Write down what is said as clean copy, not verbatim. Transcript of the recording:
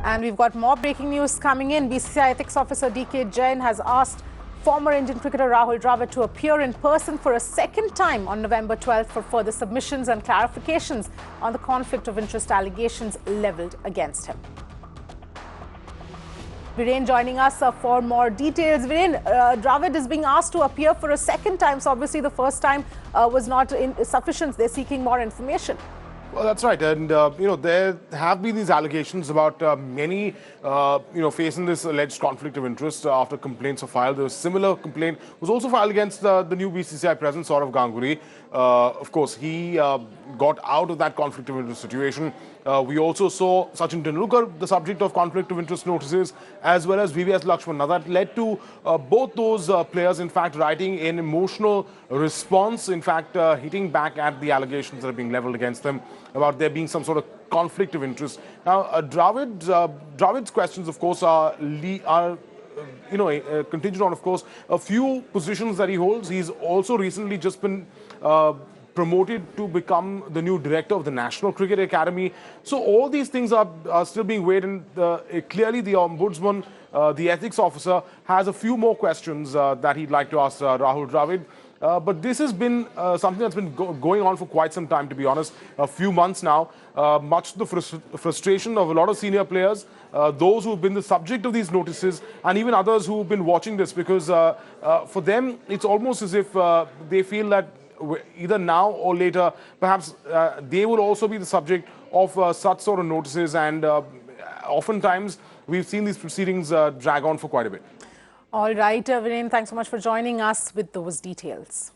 And we've got more breaking news coming in. BCCI Ethics Officer DK Jain has asked former Indian cricketer Rahul Dravid to appear in person for a second time on November 12th for further submissions and clarifications on the conflict of interest allegations levelled against him. Viren joining us for more details. Viren, Dravid is being asked to appear for a second time, so obviously the first time was not sufficient. They're seeking more information. Well, that's right. And, there have been these allegations about many, facing this alleged conflict of interest after complaints are filed. A similar complaint was also filed against the new BCCI president, Saurav Ganguly. Of course, he got out of that conflict of interest situation. We also saw Sachin Tendulkar the subject of conflict of interest notices, as well as VVS Lakshman. Now, that led to both those players, in fact, writing an emotional response, in fact, hitting back at the allegations that are being levelled against them about there being some sort of conflict of interest. Now, Dravid's questions, of course, are contingent on, of course, a few positions that he holds. He's also recently just been promoted to become the new director of the National Cricket Academy. So all these things are still being weighed, and clearly the Ombudsman, the ethics officer, has a few more questions that he'd like to ask Rahul Dravid. But this has been something that's been going on for quite some time, to be honest, a few months now. Much to the frustration of a lot of senior players, those who've been the subject of these notices, and even others who've been watching this, because for them, it's almost as if they feel that either now or later, perhaps they will also be the subject of such sort of notices. And oftentimes, we've seen these proceedings drag on for quite a bit. All right, Viren, thanks so much for joining us with those details.